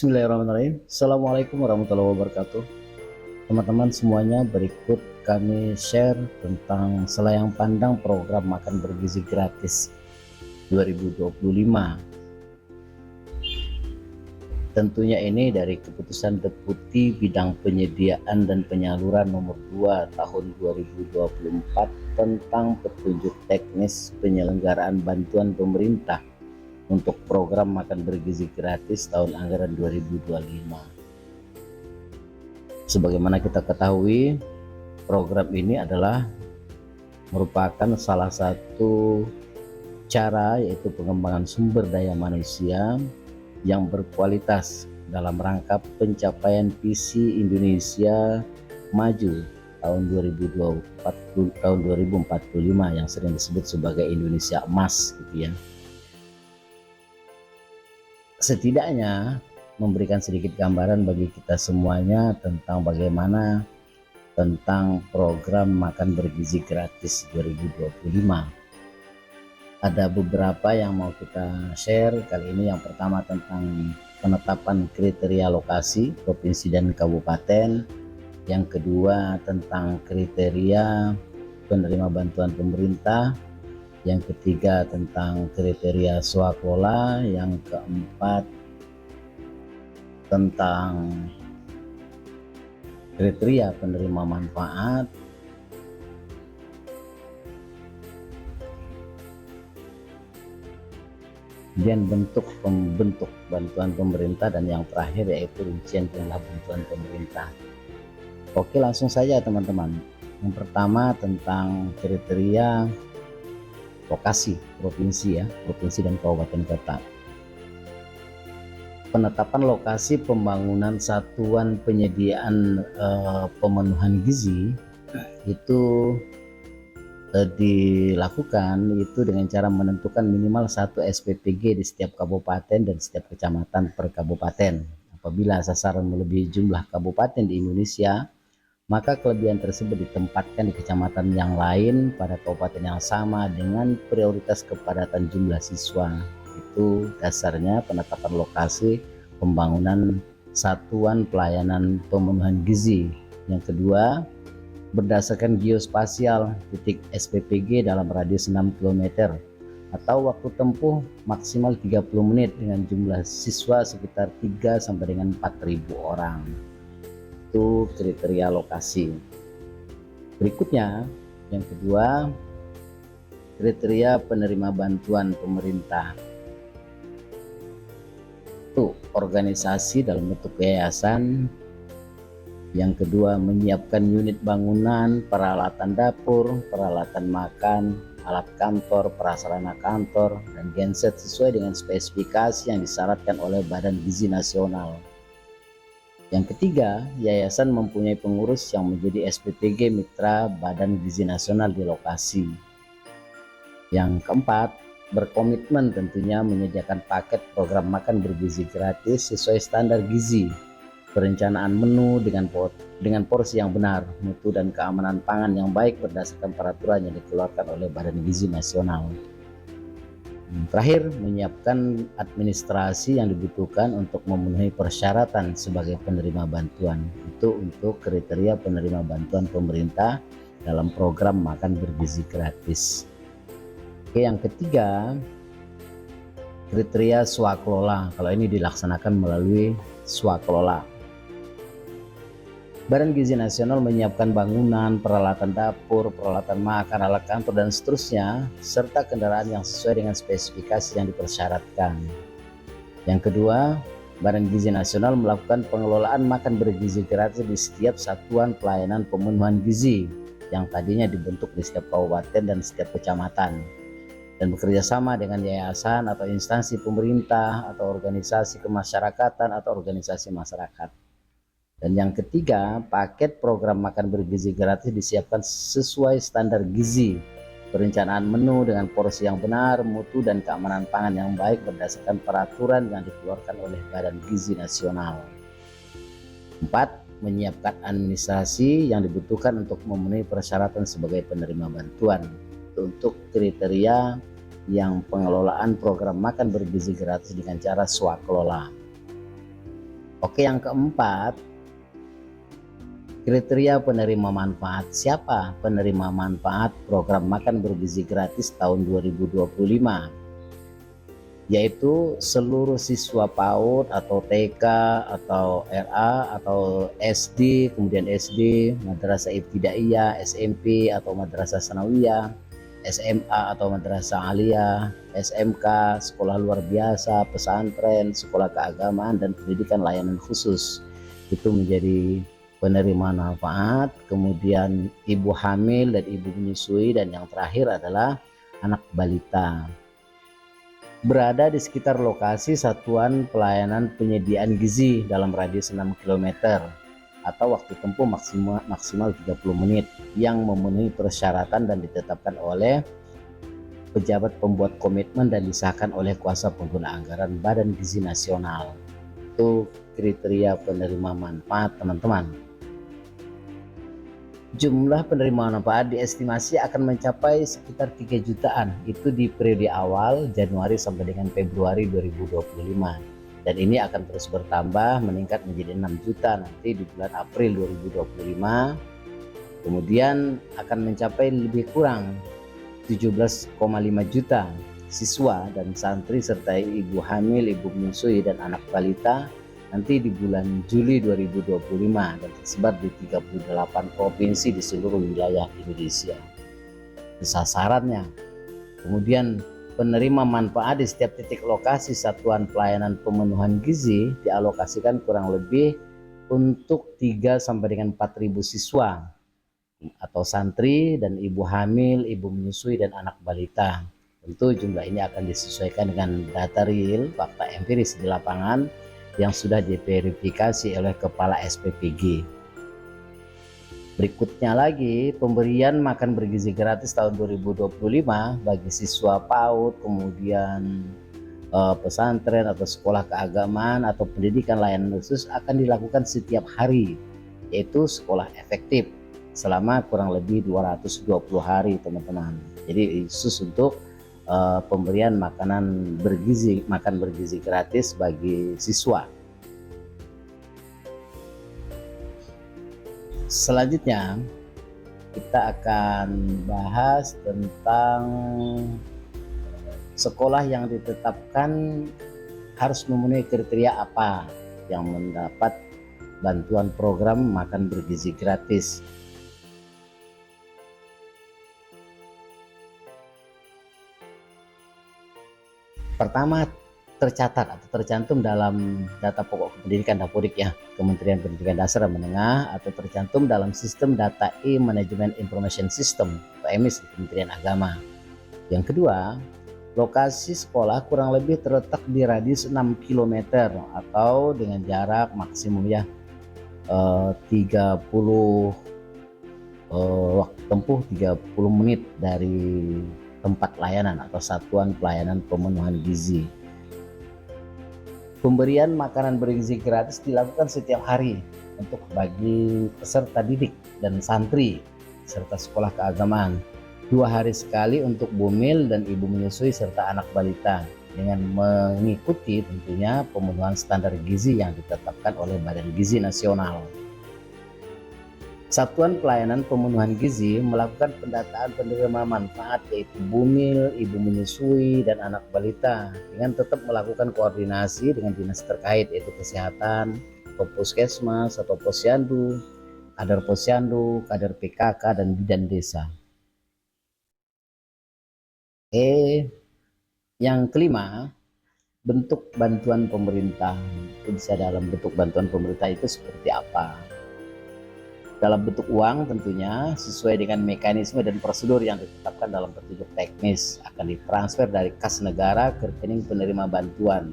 Bismillahirrahmanirrahim. Assalamualaikum warahmatullahi wabarakatuh. Teman-teman semuanya, berikut kami share tentang selayang pandang program makan bergizi gratis 2025. Tentunya ini dari keputusan Deputi Bidang Penyediaan dan Penyaluran nomor 2 tahun 2024 tentang petunjuk teknis penyelenggaraan bantuan pemerintah untuk program makan bergizi gratis tahun anggaran 2025. Sebagaimana kita ketahui, program ini adalah merupakan salah satu cara, yaitu pengembangan sumber daya manusia yang berkualitas dalam rangka pencapaian visi Indonesia Maju tahun 2045 yang sering disebut sebagai Indonesia Emas gitu ya. Setidaknya memberikan sedikit gambaran bagi kita semuanya tentang bagaimana tentang program makan bergizi gratis 2025. Ada beberapa yang mau kita share kali ini. Yang pertama tentang penetapan kriteria lokasi provinsi dan kabupaten. Yang kedua tentang kriteria penerima bantuan pemerintah. Yang ketiga tentang kriteria swakelola. Yang keempat tentang kriteria penerima manfaat. Kemudian bentuk bantuan pemerintah, dan yang terakhir yaitu rincian jumlah bantuan pemerintah. Oke, langsung saja teman-teman. Yang pertama tentang kriteria lokasi provinsi ya, provinsi dan kabupaten kota. Penetapan lokasi pembangunan satuan penyediaan pemenuhan gizi itu dilakukan itu dengan cara menentukan minimal 1 SPPG di setiap kabupaten dan setiap kecamatan per kabupaten. Apabila sasaran melebihi jumlah kabupaten di Indonesia, maka kelebihan tersebut ditempatkan di kecamatan yang lain pada kabupaten yang sama dengan prioritas kepadatan jumlah siswa. Itu dasarnya penetapan lokasi pembangunan satuan pelayanan pemenuhan gizi. Yang kedua, berdasarkan geospasial titik SPPG dalam radius 6 km atau waktu tempuh maksimal 30 menit dengan jumlah siswa sekitar 3 sampai dengan 4.000 orang. Itu kriteria lokasi. Berikutnya, yang kedua, kriteria penerima bantuan pemerintah. Itu organisasi dalam bentuk yayasan. Yang kedua, menyiapkan unit bangunan, peralatan dapur, peralatan makan, alat kantor, prasarana kantor, dan genset sesuai dengan spesifikasi yang disyaratkan oleh Badan Gizi Nasional. Yang ketiga, yayasan mempunyai pengurus yang menjadi SPPG Mitra Badan Gizi Nasional di lokasi. Yang keempat, berkomitmen tentunya menyediakan paket program makan bergizi gratis sesuai standar gizi, perencanaan menu dengan porsi yang benar, mutu dan keamanan pangan yang baik berdasarkan peraturan yang dikeluarkan oleh Badan Gizi Nasional. Terakhir, menyiapkan administrasi yang dibutuhkan untuk memenuhi persyaratan sebagai penerima bantuan. Itu untuk kriteria penerima bantuan pemerintah dalam program makan bergizi gratis. Oke, yang ketiga, kriteria swakelola. Kalau ini dilaksanakan melalui swakelola. Badan Gizi Nasional menyiapkan bangunan, peralatan dapur, peralatan makan, alat kantor, dan seterusnya, serta kendaraan yang sesuai dengan spesifikasi yang dipersyaratkan. Yang kedua, Badan Gizi Nasional melakukan pengelolaan makan bergizi gratis di setiap satuan pelayanan pemenuhan gizi yang tadinya dibentuk di setiap kabupaten dan setiap kecamatan, dan bekerja sama dengan yayasan atau instansi pemerintah atau organisasi kemasyarakatan atau organisasi masyarakat. Dan yang ketiga, paket program makan bergizi gratis disiapkan sesuai standar gizi, perencanaan menu dengan porsi yang benar, mutu dan keamanan pangan yang baik berdasarkan peraturan yang dikeluarkan oleh Badan Gizi Nasional. 4. Menyiapkan administrasi yang dibutuhkan untuk memenuhi persyaratan sebagai penerima bantuan. Untuk kriteria yang pengelolaan program makan bergizi gratis dengan cara swakelola. Oke, yang keempat, kriteria penerima manfaat. Siapa penerima manfaat program makan bergizi gratis tahun 2025? Yaitu seluruh siswa PAUD atau TK atau RA atau SD, kemudian SD, Madrasah Ibtidaiyah, SMP atau Madrasah Sanawiyah, SMA atau Madrasah Aliyah, SMK, sekolah luar biasa, pesantren, sekolah keagamaan, dan pendidikan layanan khusus. Itu menjadi penerima manfaat. Kemudian ibu hamil dan ibu menyusui, dan yang terakhir adalah anak balita. Berada di sekitar lokasi satuan pelayanan penyediaan gizi dalam radius 6 km atau waktu tempuh maksimal 30 menit yang memenuhi persyaratan dan ditetapkan oleh pejabat pembuat komitmen dan disahkan oleh kuasa pengguna anggaran Badan Gizi Nasional. Itu kriteria penerima manfaat, teman-teman. Jumlah penerima manfaat diestimasi akan mencapai sekitar 3 jutaan, itu di periode awal Januari sampai dengan Februari 2025, dan ini akan terus bertambah meningkat menjadi 6 juta nanti di bulan April 2025. Kemudian akan mencapai lebih kurang 17,5 juta siswa dan santri serta ibu hamil, ibu menyusui, dan anak balita nanti di bulan Juli 2025, dan tersebar di 38 provinsi di seluruh wilayah Indonesia. Sasarannya. Kemudian penerima manfaat di setiap titik lokasi satuan pelayanan pemenuhan gizi dialokasikan kurang lebih untuk 3 sampai dengan 4.000 siswa atau santri dan ibu hamil, ibu menyusui, dan anak balita. Tentu jumlah ini akan disesuaikan dengan data real, fakta empiris di lapangan yang sudah diverifikasi oleh Kepala SPPG. Berikutnya lagi, pemberian makan bergizi gratis tahun 2025 bagi siswa PAUD, kemudian pesantren atau sekolah keagamaan atau pendidikan layanan khusus akan dilakukan setiap hari, yaitu sekolah efektif selama kurang lebih 220 hari, teman-teman. Jadi khusus untuk pemberian makan bergizi gratis bagi siswa. Selanjutnya kita akan bahas tentang sekolah yang ditetapkan harus memenuhi kriteria apa yang mendapat bantuan program makan bergizi gratis. Pertama, tercatat atau tercantum dalam data pokok pendidikan Dapodik ya, Kementerian Pendidikan Dasar dan Menengah, atau tercantum dalam sistem data e-management information system atau EMIS di Kementerian Agama. Yang kedua, lokasi sekolah kurang lebih terletak di radius 6 km atau dengan jarak maksimum ya 30 waktu tempuh 30 menit dari tempat layanan atau satuan pelayanan pemenuhan gizi. Pemberian makanan bergizi gratis dilakukan setiap hari untuk bagi peserta didik dan santri serta sekolah keagamaan, 2 hari sekali untuk bumil dan ibu menyusui serta anak balita, dengan mengikuti tentunya pemenuhan standar gizi yang ditetapkan oleh Badan Gizi Nasional. Satuan Pelayanan Pemenuhan Gizi melakukan pendataan penerima manfaat yaitu bumil, ibu menyusui, dan anak balita dengan tetap melakukan koordinasi dengan dinas terkait yaitu kesehatan, atau puskesmas atau posyandu, kader PKK, dan bidan desa. Yang kelima, bentuk bantuan pemerintah. Itu bisa dalam bentuk bantuan pemerintah itu seperti apa? Dalam bentuk uang tentunya sesuai dengan mekanisme dan prosedur yang ditetapkan dalam petunjuk teknis, akan ditransfer dari kas negara ke rekening penerima bantuan.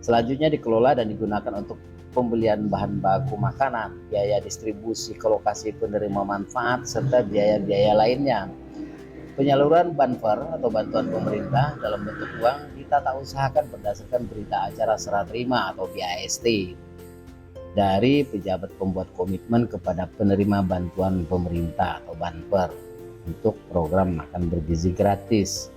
Selanjutnya dikelola dan digunakan untuk pembelian bahan baku makanan, biaya distribusi ke lokasi penerima manfaat, serta biaya-biaya lainnya. Penyaluran banper atau bantuan pemerintah dalam bentuk uang ditata usahakan berdasarkan berita acara serah terima atau BAST dari pejabat pembuat komitmen kepada penerima bantuan pemerintah atau banper untuk program makan bergizi gratis.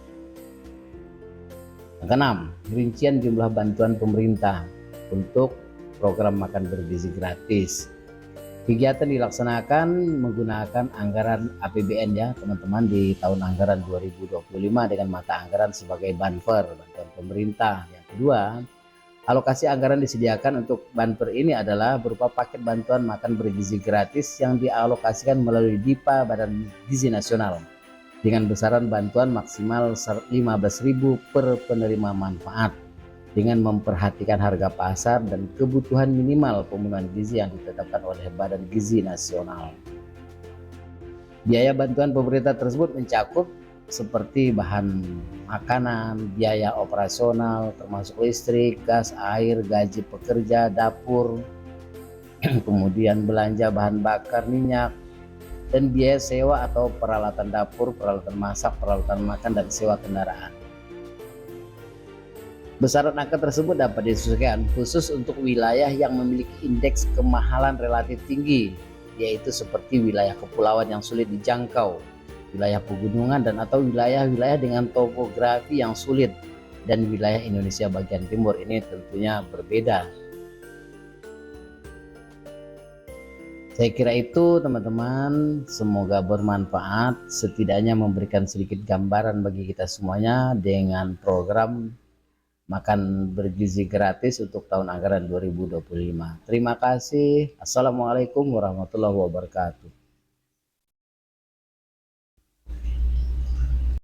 Yang keenam, rincian jumlah bantuan pemerintah untuk program makan bergizi gratis. Kegiatan dilaksanakan menggunakan anggaran APBN ya teman-teman di tahun anggaran 2025 dengan mata anggaran sebagai bantuan pemerintah. Yang kedua, alokasi anggaran disediakan untuk banper ini adalah berupa paket bantuan makan bergizi gratis yang dialokasikan melalui DIPA Badan Gizi Nasional dengan besaran bantuan maksimal 15.000 per penerima manfaat dengan memperhatikan harga pasar dan kebutuhan minimal pemenuhan gizi yang ditetapkan oleh Badan Gizi Nasional. Biaya bantuan pemerintah tersebut mencakup seperti bahan makanan, biaya operasional termasuk listrik, gas, air, gaji pekerja, dapur, kemudian belanja bahan bakar, minyak, dan biaya sewa atau peralatan dapur, peralatan masak, peralatan makan, dan sewa kendaraan. Besaran angka tersebut dapat disesuaikan khusus untuk wilayah yang memiliki indeks kemahalan relatif tinggi, yaitu seperti wilayah kepulauan yang sulit dijangkau, wilayah pegunungan dan atau wilayah-wilayah dengan topografi yang sulit, dan wilayah Indonesia bagian timur ini tentunya berbeda. Saya kira itu teman-teman, semoga bermanfaat, setidaknya memberikan sedikit gambaran bagi kita semuanya dengan program makan bergizi gratis untuk tahun anggaran 2025. Terima kasih. Assalamualaikum warahmatullahi wabarakatuh.